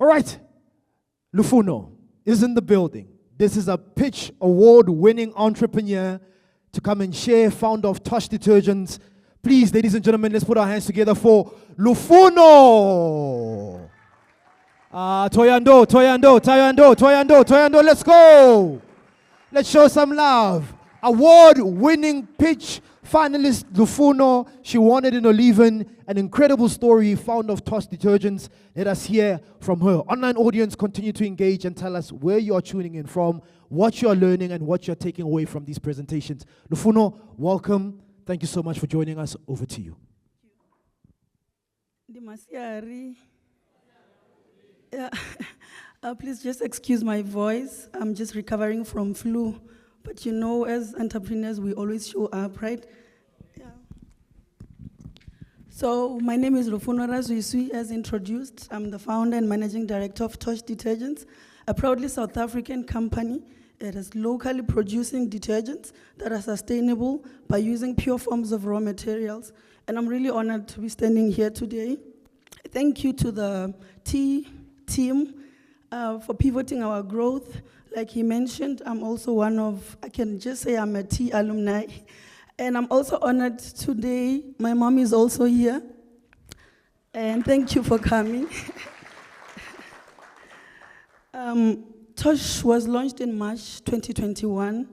right, Lufuno is in the building. This is a pitch award-winning entrepreneur to come and share, founder of Tosh detergents. Please, ladies and gentlemen, let's put our hands together for Lufuno. Toyando, let's go. Let's show some love. Award-winning pitch finalist Lufuno. She won it in Oliven. An incredible story, founder of Tosh detergents. Let us hear from her. Online audience, continue to engage and tell us where you are tuning in from, what you are learning, and what you're taking away from these presentations. Lufuno, welcome. Thank you so much for joining us. Over to you. Yeah. Please just excuse my voice. I'm just recovering from flu. But you know, as entrepreneurs, we always show up, right? Yeah. So my name is Lufuno Rasoesoe, as introduced. I'm the founder and managing director of Tosh Detergents, a proudly South African company that is locally producing detergents that are sustainable by using pure forms of raw materials. And I'm really honored to be standing here today. Thank you to the team for pivoting our growth. Like he mentioned, I'm also one of, I can just say I'm a T alumni. And I'm also honored today. My mom is also here. And thank you for coming. Tosh was launched in March 2021.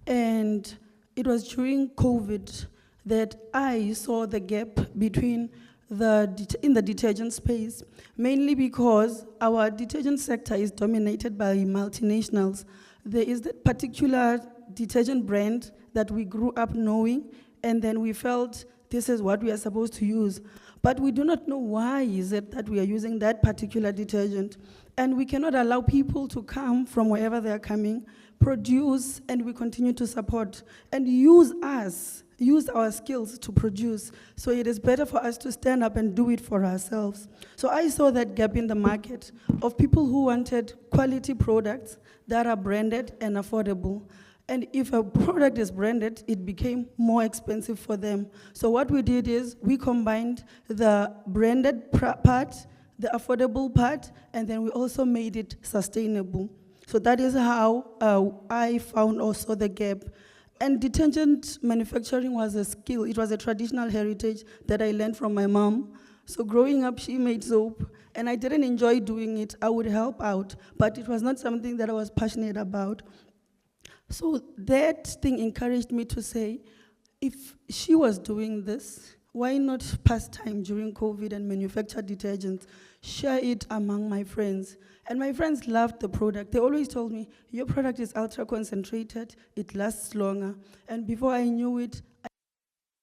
And it was during COVID that I saw the gap between in the detergent space, mainly because our detergent sector is dominated by multinationals. There is that particular detergent brand that we grew up knowing, and then we felt this is what we are supposed to use. But we do not know why is it that we are using that particular detergent. And we cannot allow people to come from wherever they are coming, produce, and we continue to support, and use our skills to produce. So it is better for us to stand up and do it for ourselves. So I saw that gap in the market of people who wanted quality products that are branded and affordable. And if a product is branded, it became more expensive for them. So what we did is we combined the branded part, the affordable part, and then we also made it sustainable. So that is how I found also the gap. And detergent manufacturing was a skill. It was a traditional heritage that I learned from my mom. So growing up, she made soap, and I didn't enjoy doing it. I would help out, but it was not something that I was passionate about. So that thing encouraged me to say, if she was doing this, why not pass time during COVID and manufacture detergents, share it among my friends? And my friends loved the product. They always told me, your product is ultra concentrated, it lasts longer. And before I knew it, I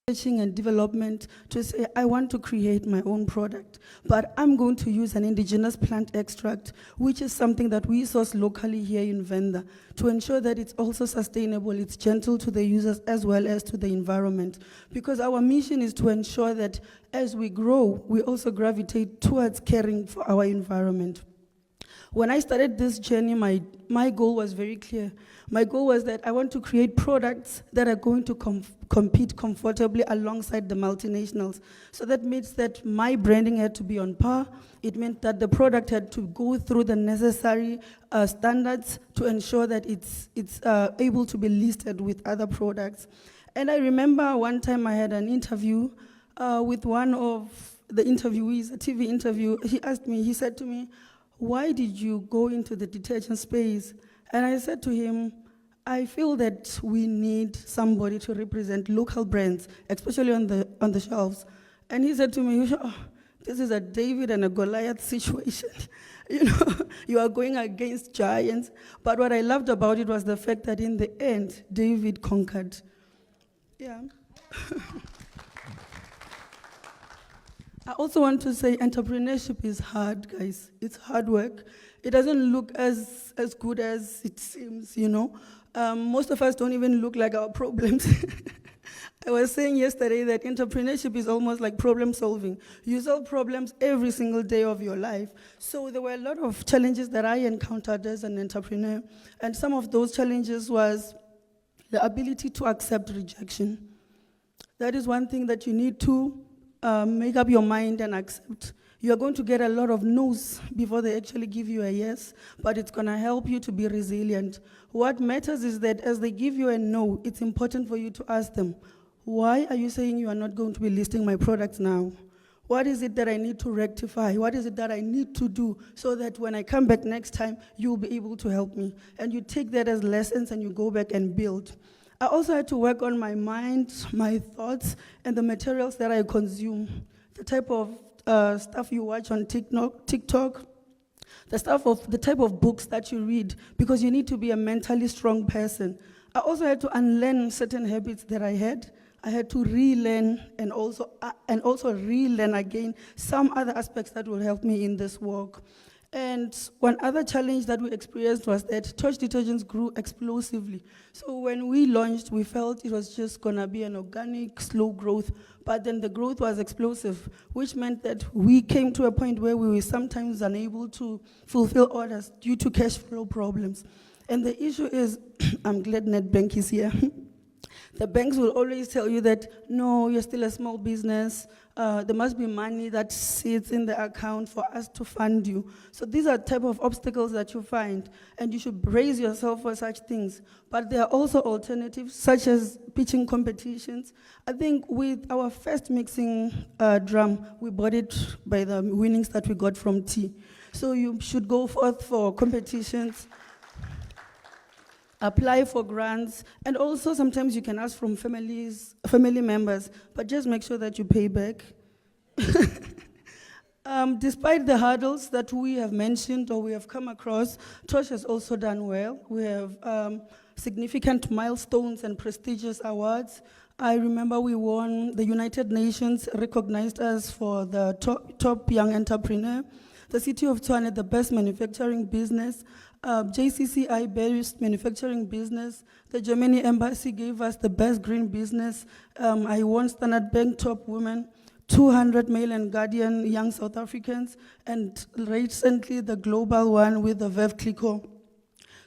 was researching and development to say, I want to create my own product, but I'm going to use an indigenous plant extract, which is something that we source locally here in Venda, to ensure that it's also sustainable, it's gentle to the users as well as to the environment. Because our mission is to ensure that as we grow, we also gravitate towards caring for our environment. When I started this journey, my goal was very clear. My goal was that I want to create products that are going to compete comfortably alongside the multinationals. So that means that my branding had to be on par. It meant that the product had to go through the necessary standards to ensure that it's able to be listed with other products. And I remember one time I had an interview with one of the interviewees, a TV interview. He said to me, why did you go into the detergent space? And I said to him, I feel that we need somebody to represent local brands, especially on the shelves. And he said to me, oh, this is a David and a Goliath situation. You know, you are going against giants. But what I loved about it was the fact that in the end, David conquered. Yeah. I also want to say entrepreneurship is hard, guys. It's hard work. It doesn't look as good as it seems, you know. Most of us don't even look like our problems. I was saying yesterday that entrepreneurship is almost like problem solving. You solve problems every single day of your life. So there were a lot of challenges that I encountered as an entrepreneur. And some of those challenges was the ability to accept rejection. That is one thing that you need to make up your mind and accept. You're going to get a lot of no's before they actually give you a yes, but it's going to help you to be resilient. What matters is that as they give you a no, it's important for you to ask them, why are you saying you are not going to be listing my products now? What is it that I need to rectify? What is it that I need to do so that when I come back next time, you'll be able to help me? And you take that as lessons and you go back and build. I also had to work on my mind, my thoughts, and the materials that I consume. The type of stuff you watch on TikTok, the type of books that you read, because you need to be a mentally strong person. I also had to unlearn certain habits that I had. I had to relearn and also relearn again some other aspects that will help me in this work. And one other challenge that we experienced was that Tosh detergents grew explosively. So when we launched, we felt it was just gonna be an organic, slow growth, but then the growth was explosive, which meant that we came to a point where we were sometimes unable to fulfill orders due to cash flow problems. And the issue is, I'm glad NetBank is here. The banks will always tell you that, no, you're still a small business. There must be money that sits in the account for us to fund you. So these are type of obstacles that you find, and you should brace yourself for such things. But there are also alternatives, such as pitching competitions. I think with our first mixing drum, we bought it by the winnings that we got from tea. So you should go forth for competitions, apply for grants, and also sometimes you can ask from family members, but just make sure that you pay back. Despite the hurdles that we have mentioned or we have come across, Tosh has also done well. We have significant milestones and prestigious awards. I remember we won, the United Nations recognized us for the top young entrepreneur, the City of Tshwane, the best manufacturing business, JCCI best manufacturing business. The Germany embassy gave us the best green business. I won Standard Bank top women, 200 male and guardian young South Africans, and recently the global one with the Vev Clico.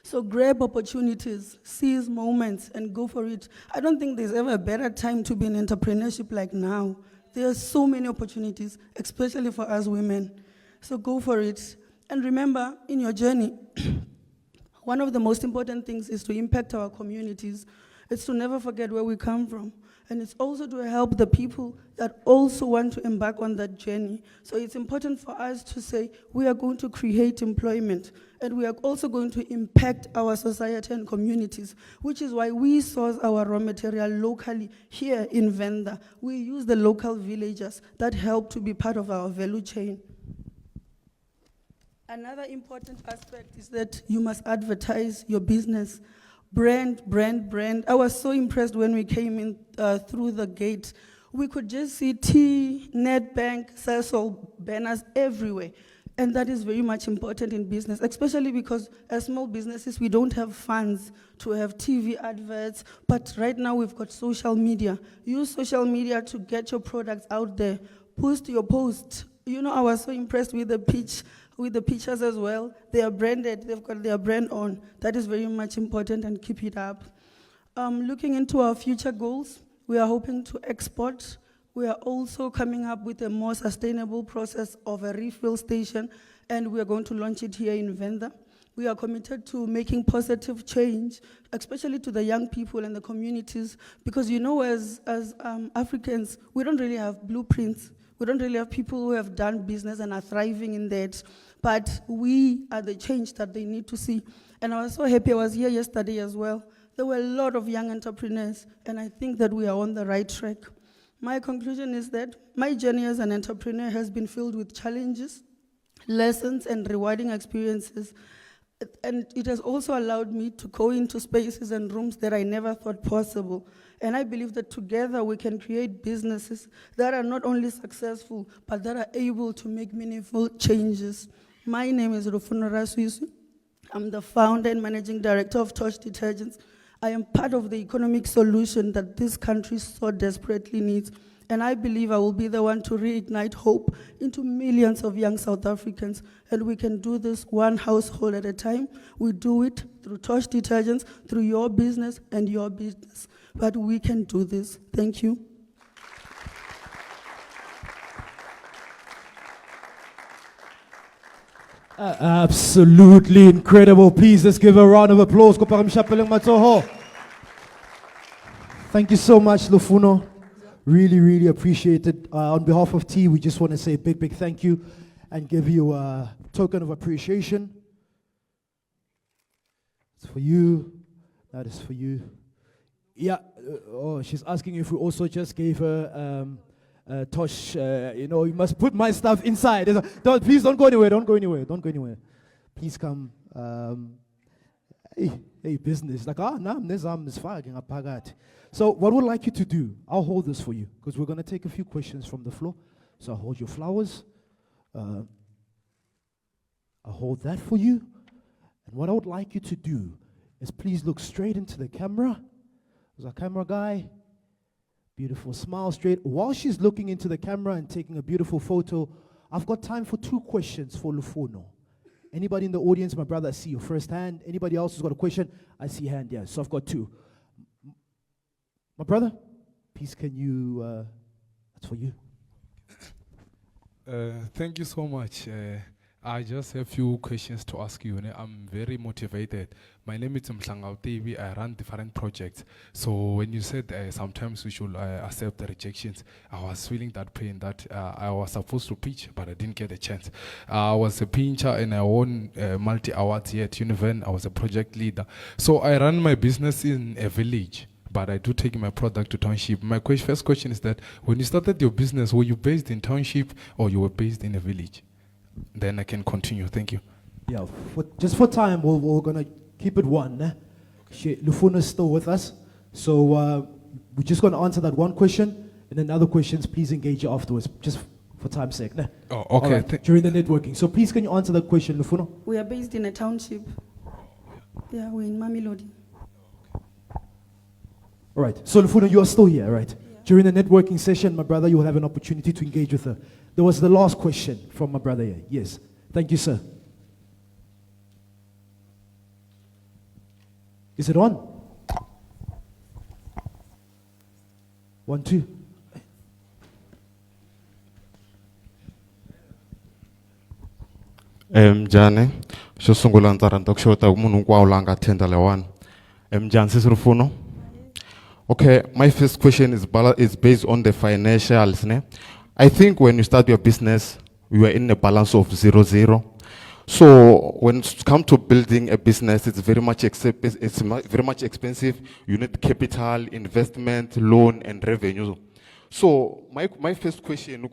So grab opportunities, seize moments, and go for it. I don't think there's ever a better time to be in entrepreneurship like now. There are so many opportunities, especially for us women. So go for it. And remember, in your journey, one of the most important things is to impact our communities. It's to never forget where we come from. And it's also to help the people that also want to embark on that journey. So it's important for us to say, we are going to create employment, and we are also going to impact our society and communities, which is why we source our raw material locally here in Venda. We use the local villagers that help to be part of our value chain. Another important aspect is that you must advertise your business. Brand. I was so impressed when we came in through the gate. We could just see T, NetBank, Cecil banners everywhere. And that is very much important in business, especially because as small businesses, we don't have funds to have TV adverts. But right now we've got social media. Use social media to get your products out there. Post your post. You know, I was so impressed with the pitch, with the pictures as well. They are branded, they've got their brand on. That is very much important, and keep it up. Looking into our future goals, we are hoping to export. We are also coming up with a more sustainable process of a refill station, and we are going to launch it here in Venda. We are committed to making positive change, especially to the young people and the communities, because you know, as Africans, we don't really have blueprints. We don't really have people who have done business and are thriving in that, but we are the change that they need to see. And I was so happy, I was here yesterday as well. There were a lot of young entrepreneurs, and I think that we are on the right track. My conclusion is that my journey as an entrepreneur has been filled with challenges, lessons, and rewarding experiences. And it has also allowed me to go into spaces and rooms that I never thought possible. And I believe that together we can create businesses that are not only successful, but that are able to make meaningful changes. My name is Lufuno Rasoesoe. I'm the founder and managing director of Tosh Detergents. I am part of the economic solution that this country so desperately needs. And I believe I will be the one to reignite hope into millions of young South Africans. And we can do this one household at a time. We do it through Tosh Detergents, through your business and your business. But we can do this. Thank you. Absolutely incredible. Please, let's give her a round of applause. Thank you so much, Lufuno. Really, really appreciate it. On behalf of T, we just want to say a big, big thank you and give you a token of appreciation. It's for you. That is for you. Yeah. She's asking if we also just gave her Tosh. You must put my stuff inside. Please don't go anywhere. Don't go anywhere. Don't go anywhere. Please come. Hey, business. Like, so what would like you to do? I'll hold this for you because we're going to take a few questions from the floor. So I'll hold your flowers. I'll hold that for you. And what I would like you to do is please look straight into the camera. There's our camera guy. Beautiful smile straight. While she's looking into the camera and taking a beautiful photo, I've got time for 2 questions for Lufuno. Anybody in the audience, my brother, I see your first hand. Anybody else who's got a question? I see hand, yeah. So I've got 2. My brother, please can you, that's for you. Thank you so much. I just have a few questions to ask you. I'm very motivated. My name is Mhlanga TV. I run different projects. So when you said sometimes we should accept the rejections, I was feeling that pain that I was supposed to pitch, but I didn't get a chance. I was a pincher and I won multi-awards here at Univen. I was a project leader. So I run my business in a village, but I do take my product to Township. My first question is that when you started your business, were you based in Township or you were based in a village? Then I can continue. Thank you. Yeah, just for time, we're going to keep it one. Lufuno is still with us. So we're just going to answer that one question, and then other questions, please engage you afterwards, just for time's sake. Oh, okay. Right, during the networking. So please, can you answer that question, Lufuno? We are based in a township. Yeah, we're in Mamelodi. All right. So Lufuno, you are still here, right? Yeah. During the networking session, my brother, you will have an opportunity to engage with her. There was the last question from my brother here. Yes. Thank you, sir. Is it on? 1, 2. Mjane, xo sungula ndzi rhandza ku xota munhu hinkwawo la nga attenda lewani. Mjane sisi Lufuno. Okay, my first question is based on the financials. Ne? I think when you start your business, you are in a balance of 0-0. So when it comes to building a business, it's very much expensive. You need capital, investment, loan, and revenue. So my first question,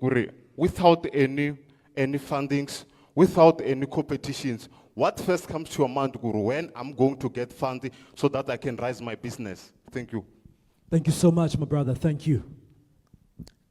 without any fundings, without any competitions, what first comes to your mind, Guru, when I'm going to get funding so that I can rise my business? Thank you. Thank you so much, my brother. Thank you.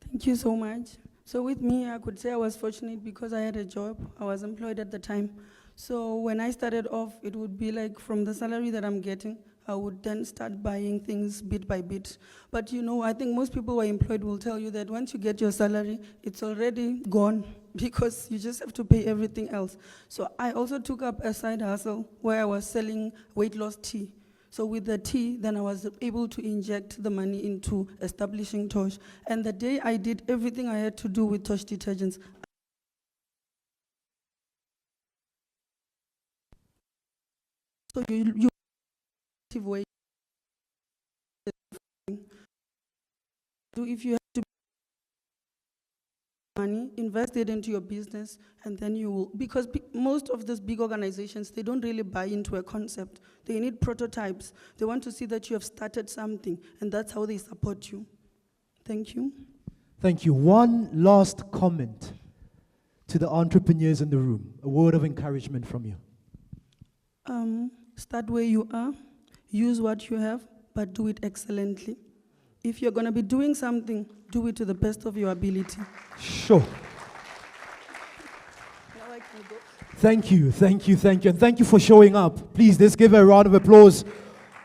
Thank you so much. So with me, I could say I was fortunate because I had a job. I was employed at the time. So when I started off, it would be like from the salary that I'm getting, I would then start buying things bit by bit. But I think most people who are employed will tell you that once you get your salary, it's already gone because you just have to pay everything else. So I also took up a side hustle where I was selling weight loss tea. So with the tea, then I was able to inject the money into establishing Tosh. And the day I did everything I had to do with Tosh detergents, so you way. If you have to money, invest it into your business, and then you will, because most of these big organizations, they don't really buy into a concept. They need prototypes. They want to see that you have started something, and that's how they support you. Thank you. Thank you. One last comment to the entrepreneurs in the room, a word of encouragement from you. Start where you are, use what you have, but do it excellently. If you're going to be doing something, do it to the best of your ability. Sure. Now I can go. Thank you, thank you, thank you. And thank you for showing up. Please, let's give her a round of applause.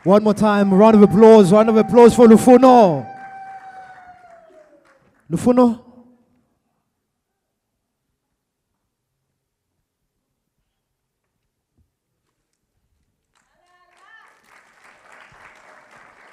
One more time, a round of applause for Lufuno. Lufuno,